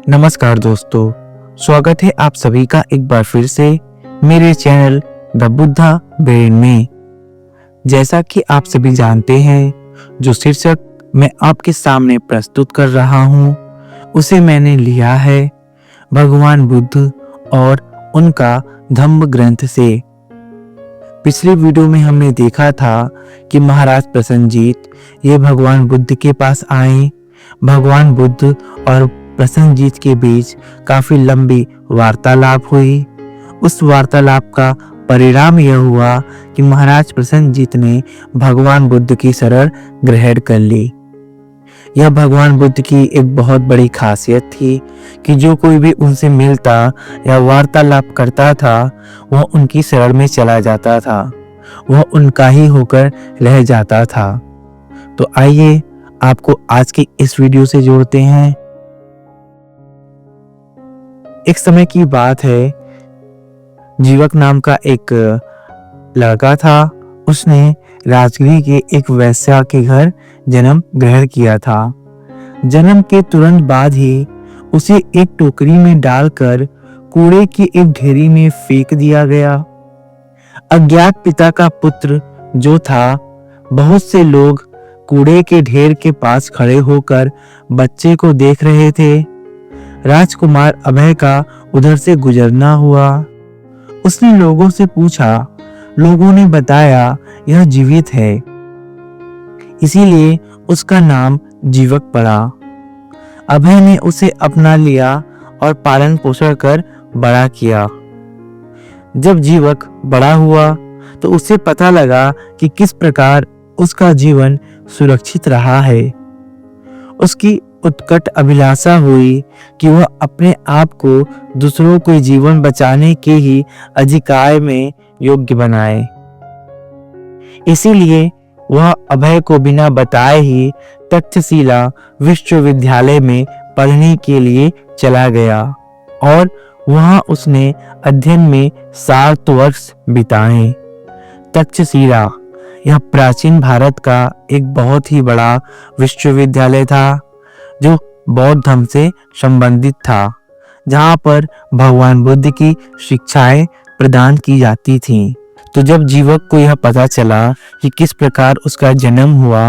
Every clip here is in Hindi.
नमस्कार दोस्तों, स्वागत है आप सभी का एक बार फिर से मेरे चैनल द बुद्धा ब्रेन में। जैसा कि आप सभी जानते हैं, जो शीर्षक मैं आपके सामने प्रस्तुत कर रहा हूँ उसे मैंने लिया है भगवान बुद्ध और उनका धम्म ग्रंथ से। पिछली वीडियो में हमने देखा था कि महाराज प्रसन्नजीत ये भगवान बुद्ध के पास आए। भगवान बुद्ध और प्रसन्नजीत के बीच काफी लंबी वार्तालाप हुई। उस वार्तालाप का परिणाम यह हुआ कि महाराज प्रसन्नजीत ने भगवान बुद्ध की शरण ग्रहण कर ली। यह भगवान बुद्ध की एक बहुत बड़ी खासियत थी कि जो कोई भी उनसे मिलता या वार्तालाप करता था वह उनकी शरण में चला जाता था, वह उनका ही होकर रह जाता था। तो आइए आपको आज की इस वीडियो से जोड़ते हैं। एक समय की बात है, जीवक नाम का एक लड़का था। उसने राजगृह के एक वैश्या के घर जन्म ग्रहण किया था। जन्म के तुरंत बाद ही उसे एक टोकरी में डालकर कूड़े की एक ढेरी में फेंक दिया गया। अज्ञात पिता का पुत्र जो था, बहुत से लोग कूड़े के ढेर के पास खड़े होकर बच्चे को देख रहे थे। राजकुमार अभय का उधर से गुजरना हुआ। उसने लोगों से पूछा, लोगों ने बताया यह जीवित है, इसीलिए उसका नाम जीवक पड़ा। अभय ने उसे अपना लिया और पालन पोषण कर बड़ा किया। जब जीवक बड़ा हुआ तो उसे पता लगा कि किस प्रकार उसका जीवन सुरक्षित रहा है। उसकी उत्कट अभिलाषा हुई कि वह अपने आप को दूसरों को जीवन बचाने के ही अधिकार में योग्य बनाए। इसीलिए वह अभय को बिना बताए ही तक्षशिला विश्वविद्यालय में पढ़ने के लिए चला गया और वहां उसने अध्ययन में 7 वर्ष बिताए। तक्षशिला यह प्राचीन भारत का एक बहुत ही बड़ा विश्वविद्यालय था जो बौद्ध धर्म से संबंधित था, जहां पर भगवान बुद्ध की शिक्षाएं प्रदान की जाती थीं। तो जब जीवक को यह पता चला कि किस प्रकार उसका जन्म हुआ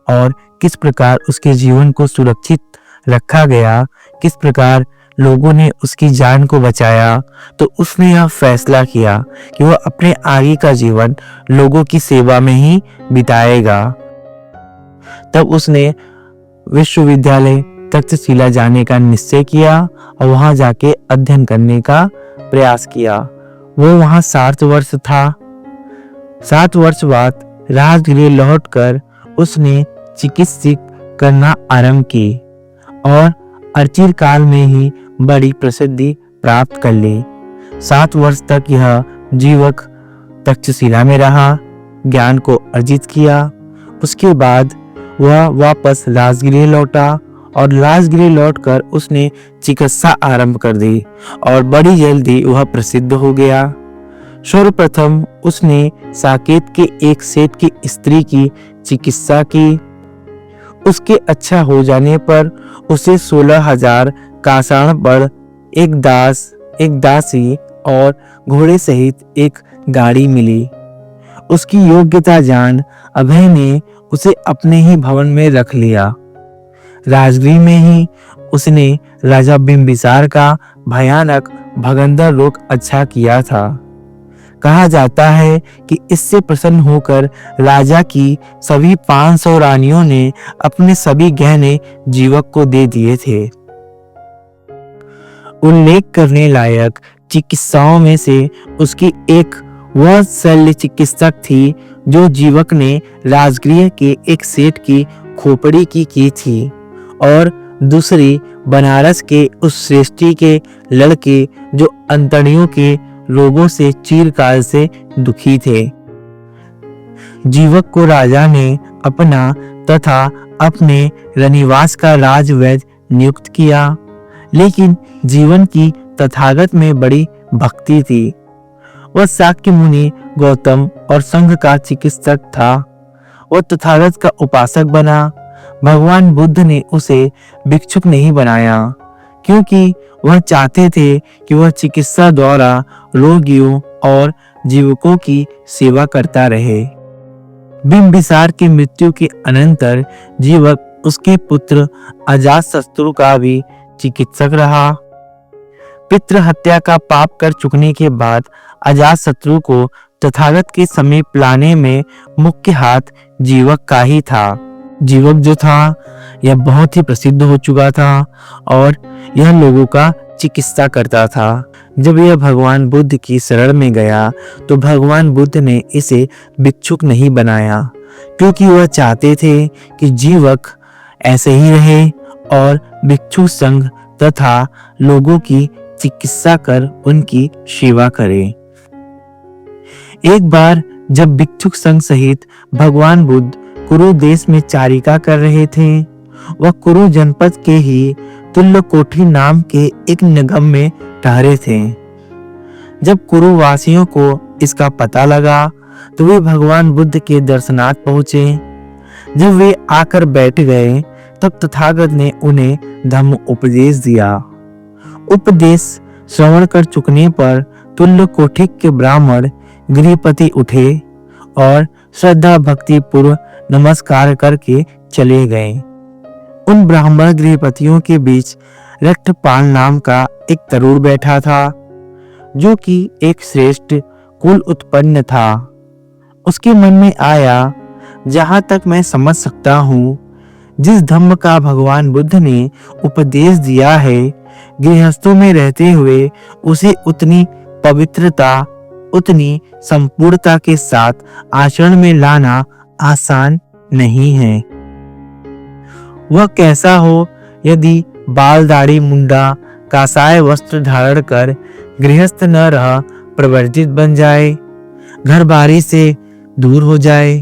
और किस प्रकार उसके जीवन को सुरक्षित रखा गया, किस प्रकार लोगों ने उसकी जान को बचाया, तो उसने यह फैसला किया कि वह अपने आगे का जीवन लोगों की सेवा में ही बिताएगा। तब उसने विश्वविद्यालय तक्षशिला जाने का निश्चय किया और वहां जाके अध्ययन करने का प्रयास किया। वो वहां 7 वर्ष था। 7 वर्ष बाद राजगृह लौटकर उसने चिकित्सा करना आरंभ की और अचिर काल में ही बड़ी प्रसिद्धि प्राप्त कर ली। 7 वर्ष तक यह जीवक तक्षशिला में रहा, ज्ञान को अर्जित किया। उसके बाद वह वापस राजगृह लौटा और राजगृह लौटकर उसने चिकित्सा आरंभ कर दी और बड़ी जल्दी वह प्रसिद्ध हो गया। सर्वप्रथम उसने साकेत के एक सेठ की स्त्री की चिकित्सा की। उसके अच्छा हो जाने पर उसे 16,000 कांसाण पर एक दास, एक दासी और घोड़े सहित एक गाड़ी मिली। उसकी योग्यता जान अभय ने उसे अपने ही भवन में रख लिया। राजगृह में ही उसने राजा बिंबिसार का भयानक भगंदर रोग अच्छा किया था। कहा जाता है कि इससे प्रसन्न होकर राजा की सभी 500 रानियों ने अपने सभी गहने जीवक को दे दिए थे। उल्लेख करने लायक चिकित्साओं में से उसकी एक वह शल्य चिकित्सक थी जो जीवक ने राजगृह के एक सेठ की खोपड़ी की थी और दूसरी बनारस के उस श्रेष्ठी के लड़के जो अंतड़ियों के रोगों से चिरकाल से दुखी थे। जीवक को राजा ने अपना तथा अपने रनिवास का राजवैद्य नियुक्त किया, लेकिन जीवन की तथागत में बड़ी भक्ति थी। वह शाक्य मुनि गौतम और संघ का चिकित्सक था। वह तथागत का उपासक बना। भगवान बुद्ध ने उसे भिक्षुक नहीं बनाया, क्योंकि वह चाहते थे कि वह चिकित्सा द्वारा रोगियों और जीवकों की सेवा करता रहे। बिंबिसार की मृत्यु के अनंतर जीवक उसके पुत्र अजातशत्रु का भी चिकित्सक रहा। पितृ हत्या का पाप कर चुकने के बाद अजातशत्रु को तथागत के समीप लाने में मुख्य हाथ जीवक का ही था। जीवक जो था यह बहुत ही प्रसिद्ध हो चुका था और यह लोगों का चिकित्सा करता था। जब यह भगवान बुद्ध की शरण में गया तो भगवान बुद्ध ने इसे भिक्षुक नहीं बनाया, क्योंकि वह चाहते थे कि जीवक ऐसे ही रहे और भिक्षु संघ तथा लोगों की चिकित्सा कर उनकी सेवा करे। एक बार जब भिक्षुक संघ सहित भगवान बुद्ध कुरु देश में चारिका कर रहे थे, वह कुरु जनपद के ही तुल्यकोठी नाम के एक निगम में ठहरे थे। जब कुरु वासियों को इसका पता लगा तो वे भगवान बुद्ध के दर्शनार्थ पहुंचे। जब वे आकर बैठ गए तब तथागत ने उन्हें धम्म उपदेश दिया। उपदेश श्रवण कर चुकने पर तुल्यकोठी के ब्राह्मण गृहपति उठे और श्रद्धा भक्ति पूर्व नमस्कार करके चले गए। उन ब्राह्मण गृहपतियों के बीच रक्तपाल नाम का एक तरुण बैठा था, जो कि एक श्रेष्ठ कुल उत्पन्न था। उसके मन में आया, जहां तक मैं समझ सकता हूँ, जिस धम्म का भगवान बुद्ध ने उपदेश दिया है, गृहस्थों में रहते हुए उसे उतनी पवित्रता, उतनी संपूर्णता के साथ आचरण में लाना आसान नहीं है। वह कैसा हो यदि बाल दाढ़ी मुंडा कासाय वस्त्र धारण कर गृहस्थ न रह प्रवर्जित बन जाए, घर बारी से दूर हो जाए।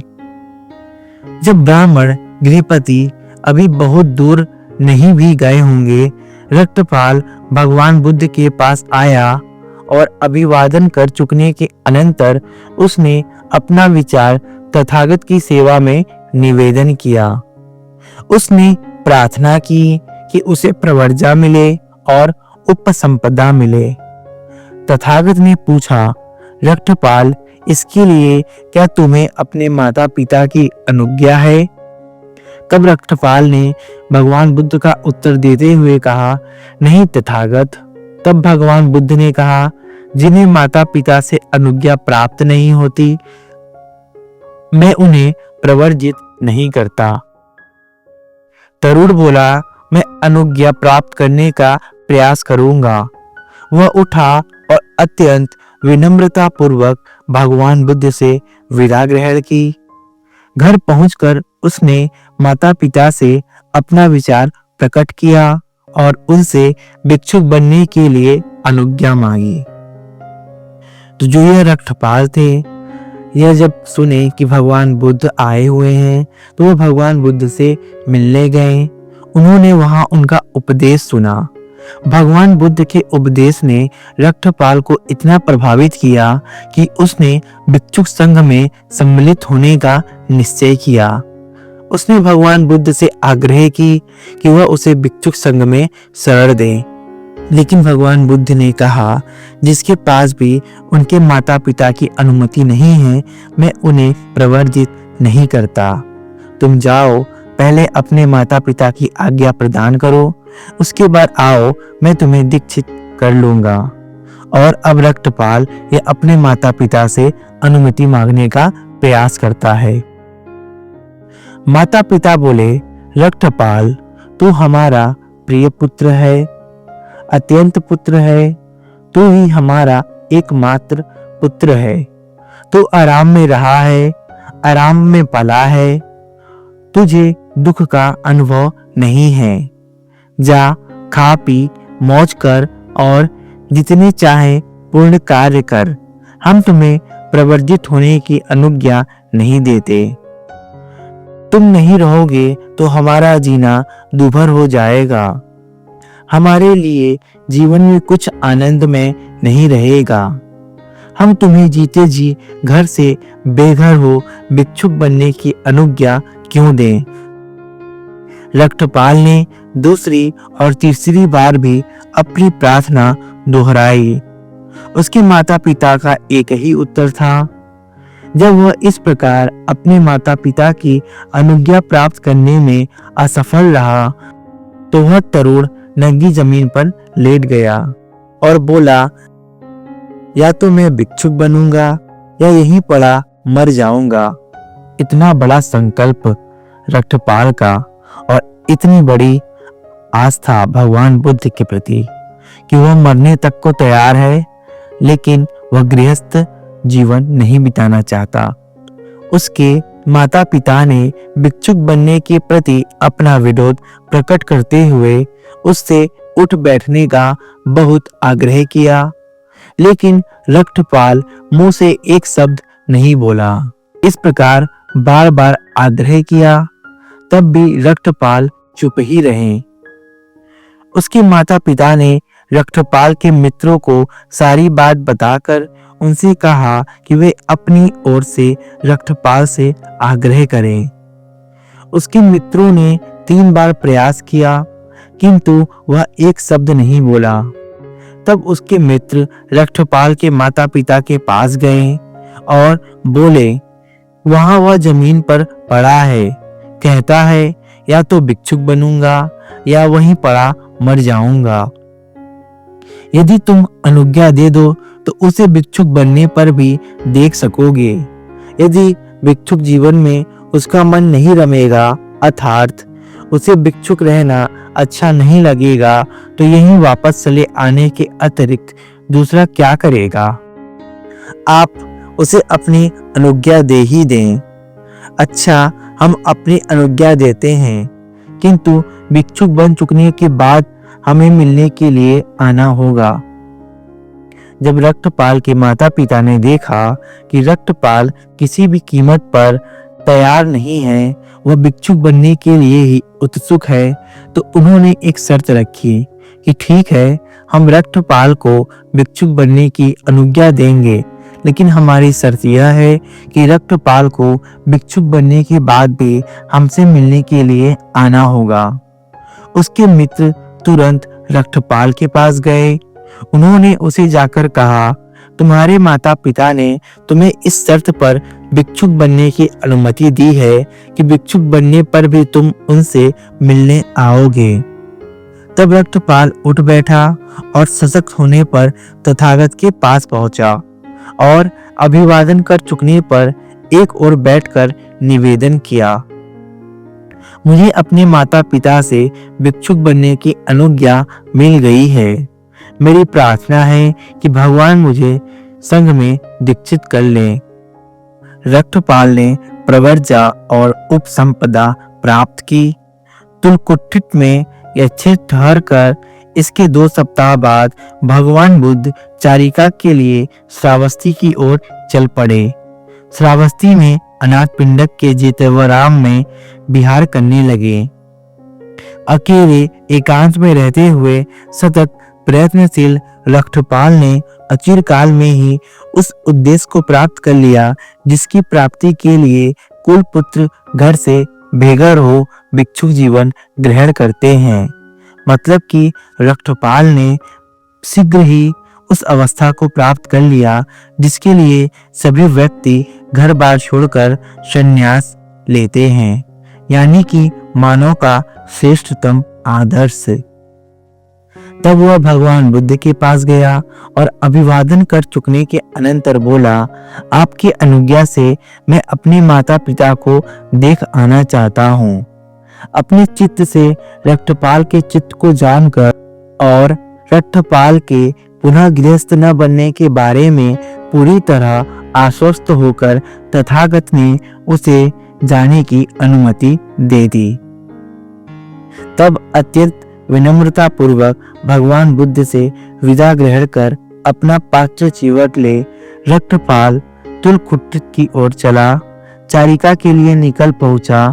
जब ब्राह्मण गृहपति अभी बहुत दूर नहीं भी गए होंगे, रक्तपाल भगवान बुद्ध के पास आया और अभिवादन कर चुकने के अनंतर उसने अपना विचार तथागत की सेवा में निवेदन किया। उसने प्रार्थना की कि उसे प्रवर्जा मिले और उपसंपदा मिले। तथागत ने पूछा, रक्तपाल, इसके लिए क्या तुम्हें अपने माता पिता की अनुज्ञा है? तब रक्तपाल ने भगवान बुद्ध का उत्तर देते हुए कहा, नहीं तथागत। तब भगवान बुद्ध ने कहा, जिन्हें माता पिता से अनुज्ञा प्राप्त नहीं होती, मैं उन्हें प्रवर्जित नहीं करता। तरुण बोला, मैं अनुज्ञा प्राप्त करने का प्रयास करूंगा। वह उठा और अत्यंत विनम्रता पूर्वक भगवान बुद्ध से विदा ग्रहण की। घर पहुंचकर उसने माता पिता से अपना विचार प्रकट किया और उनसे भिक्षुक बनने के लिए अनुज्ञा मांगी। तो जो यह रक्तपाल थे, यह जब सुने कि भगवान बुद्ध आए हुए हैं तो वह भगवान बुद्ध से मिलने गए। उन्होंने वहां उनका उपदेश सुना। भगवान बुद्ध के उपदेश ने रक्तपाल को इतना प्रभावित किया कि उसने भिक्षुक संघ में सम्मिलित होने का निश्चय किया। उसने भगवान बुद्ध से आग्रह की कि वह उसे भिक्षुक संघ में शरण दे, लेकिन भगवान बुद्ध ने कहा, जिसके पास भी उनके माता पिता की अनुमति नहीं है, मैं उन्हें प्रवर्जित नहीं करता। तुम जाओ, पहले अपने माता पिता की आज्ञा प्रदान करो, उसके बाद आओ, मैं तुम्हें दीक्षित कर लूंगा। और अब रक्तपाल ये अपने माता पिता से अनुमति मांगने का प्रयास करता है। माता पिता बोले, रक्तपाल, तू हमारा प्रिय पुत्र है, अत्यंत पुत्र है, तू ही हमारा एकमात्र पुत्र है। तू आराम में रहा है, आराम में पला है, तुझे दुख का अनुभव नहीं है। जा, खा पी, मौज कर और जितने चाहे पूर्ण कार्य कर। हम तुम्हें प्रवर्जित होने की अनुज्ञा नहीं देते। तुम नहीं रहोगे तो हमारा जीना दूभर हो जाएगा। हमारे लिए जीवन में कुछ आनंद में नहीं रहेगा। हम तुम्हें जीते जी घर से बेघर हो भिक्षुक बनने की अनुज्ञा क्यों दें? रक्तपाल ने दूसरी और तीसरी बार भी अपनी प्रार्थना दोहराई। उसके माता पिता का एक ही उत्तर था। जब वह इस प्रकार अपने माता पिता की अनुज्ञा प्राप्त करने में असफल रहा तो वह तरुण नंगी जमीन पर लेट गया और बोला, या तो मैं भिक्षुक बनूंगा या यहीं पड़ा मर जाऊंगा। इतना बड़ा संकल्प रक्तपाल का और इतनी बड़ी आस्था भगवान बुद्ध के प्रति कि वह मरने तक को तैयार है, लेकिन वह गृहस्थ जीवन नहीं बिताना चाहता। उसके माता पिता ने भिक्षुक बनने के प्रति अपना विरोध प्रकट करते हुए उससे उठ बैठने का बहुत आग्रह किया, लेकिन रक्तपाल मुंह से एक शब्द नहीं बोला। इस प्रकार बार बार आग्रह किया, तब भी रक्तपाल चुप ही रहे। उसके माता पिता ने रक्तपाल के मित्रों को सारी बात बताकर उनसे कहा कि वे अपनी ओर से रक्तपाल से आग्रह करें। उसके मित्रों ने 3 बार प्रयास किया, किंतु वह एक शब्द नहीं बोला। तब उसके मित्र रक्तपाल के माता पिता के पास गए और बोले, वहां वह जमीन पर पड़ा है, कहता है या तो भिक्षुक बनूंगा या वहीं पड़ा मर जाऊंगा। यदि तुम अनुज्ञा दे दो तो उसे भिक्षुक बनने पर भी देख सकोगे। यदि भिक्षुक जीवन में उसका मन नहीं रमेगा, अर्थात उसे भिक्षुक रहना अच्छा नहीं लगेगा, तो यहीं वापस चले आने के अतिरिक्त दूसरा क्या करेगा? आप उसे अपनी अनुज्ञा दे ही दें। अच्छा, हम अपनी अनुज्ञा देते हैं, किंतु भिक्षुक बन चुकने के बाद हमें मिलने के लिए आना होगा। जब रक्तपाल के माता पिता ने देखा कि रक्तपाल किसी भी कीमत पर तैयार नहीं है, वह भिक्षुक बनने के लिए ही उत्सुक है, तो उन्होंने एक शर्त रखी कि ठीक है, हम रक्तपाल को भिक्षुक बनने की अनुज्ञा देंगे, लेकिन हमारी शर्त यह है कि रक्तपाल को भिक्षुक बनने के बाद भी हमसे मिलने के लिए आना होगा। उसके मित्र तुरंत रक्तपाल के पास गए। उन्होंने उसे जाकर कहा, तुम्हारे माता पिता ने तुम्हें इस शर्त पर भिक्षुक बनने की अनुमति दी है कि भिक्षुक बनने पर भी तुम उनसे मिलने आओगे। तब रक्तपाल उठ बैठा और सशक्त होने पर तथागत के पास पहुंचा और अभिवादन कर चुकने पर एक ओर बैठकर निवेदन किया, मुझे अपने माता पिता से भिक्षुक बनने की अनुज्ञा मिल गई है। मेरी प्रार्थना है कि भगवान मुझे संघ में दीक्षित कर लें। रक्तपाल ने प्रवर्जा और उपसंपदा प्राप्त की। तुलकुट्टिट में यथेष्ट ठहर कर इसके 2 सप्ताह बाद भगवान बुद्ध चारिका के लिए श्रावस्ती की ओर चल पड़े। श्रावस्ती में अनाथ पिंडक के जेतवराम में विहार करने लगे। अकेले एकांत में रहते हुए सतत प्रयत्नशील रक्तपाल ने अचिर काल में ही उस उद्देश्य को प्राप्त कर लिया जिसकी प्राप्ति के लिए कुल पुत्र घर से बेघर हो भिक्षुक जीवन ग्रहण करते हैं। मतलब कि रक्तपाल ने शीघ्र ही उस अवस्था को प्राप्त कर लिया जिसके लिए सभी व्यक्ति घर बार छोड़कर संन्यास लेते हैं, यानी कि मानव का श्रेष्ठतम आदर्श। तब वह भगवान बुद्ध के पास गया और अभिवादन कर चुकने के अनंतर बोला, आपकी अनुज्ञा से मैं अपने माता पिता को देख आना चाहता हूँ। अपने चित्त से रक्तपाल के चित्त को जानकर और रक्तपाल के पुनः गृहस्थ न बनने के बारे में पूरी तरह आश्वस्त होकर तथागत ने उसे जाने की अनुमति दे दी। तब अत्यंत विनम्रता पूर्वक भगवान बुद्ध से विदा ग्रहण कर अपना पात्र चिवट ले रक्तपाल तुलकुट्टिट की ओर चला, चारिका के लिए निकल पहुंचा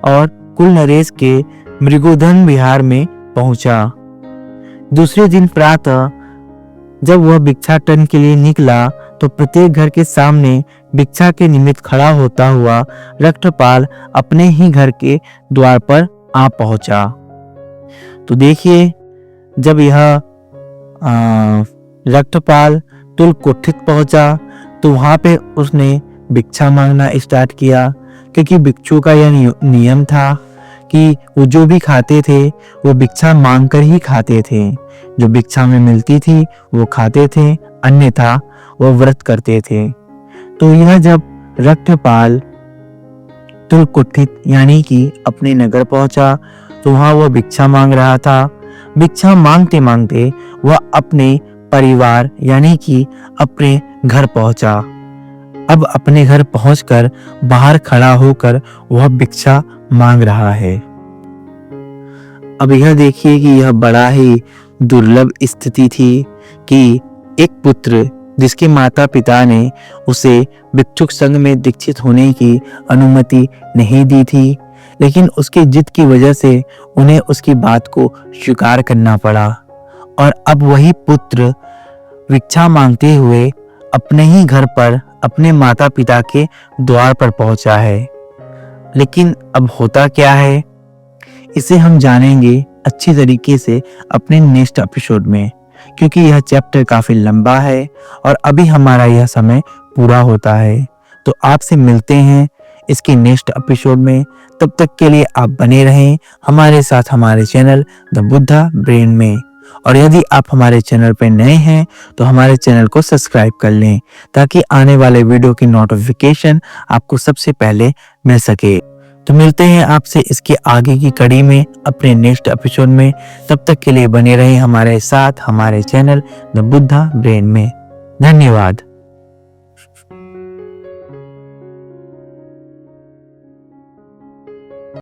और कुल नरेश के मृगोधन विहार में पहुंचा। दूसरे दिन प्रातः जब वह भिक्षाटन के लिए निकला तो प्रत्येक घर के सामने भिक्षा के निमित्त खड़ा होता हुआ रक्तपाल अपने ही घर के द्वार पर आ पहुंचा। तो देखिए, जब यह रक्तपाल तुलकुठित पहुंचा तो वहां पे उसने भिक्षा मांगना स्टार्ट किया, क्योंकि भिक्षु का यह नियम था कि वो जो भी खाते थे वो भिक्षा मांग कर ही खाते थे। जो भिक्षा में मिलती थी वो खाते थे, अन्यथा वो व्रत करते थे। तो यह जब रक्तपाल तुलकुठित यानी कि अपने नगर पहुंचा तो वहां वह भिक्षा मांग रहा था। भिक्षा मांगते मांगते वह अपने परिवार यानी कि अपने घर पहुंचा। अब अपने घर पहुंचकर बाहर खड़ा होकर वह भिक्षा मांग रहा है। अब यह देखिए कि यह बड़ा ही दुर्लभ स्थिति थी कि एक पुत्र जिसके माता पिता ने उसे भिक्षुक संघ में दीक्षित होने की अनुमति नहीं दी थी, लेकिन उसकी जिद की वजह से उन्हें उसकी बात को स्वीकार करना पड़ा। और अब वही पुत्र भिक्षा मांगते हुए अपने ही घर पर अपने माता पिता के द्वार पर पहुंचा है। लेकिन अब होता क्या है, इसे हम जानेंगे अच्छी तरीके से अपने नेक्स्ट एपिसोड में, क्योंकि यह चैप्टर काफी लंबा है और अभी हमारा यह समय पूरा होता है। तो आपसे मिलते हैं इसके नेक्स्ट एपिसोड में। तब तक के लिए आप बने रहें हमारे साथ हमारे चैनल द बुद्धा ब्रेन में। और यदि आप हमारे चैनल पर नए हैं तो हमारे चैनल को सब्सक्राइब कर लें, ताकि आने वाले वीडियो की नोटिफिकेशन आपको सबसे पहले मिल सके। तो मिलते हैं आपसे इसके आगे की कड़ी में अपने नेक्स्ट एपिसोड में। तब तक के लिए बने रहें हमारे साथ हमारे चैनल द बुद्धा ब्रेन में। धन्यवाद।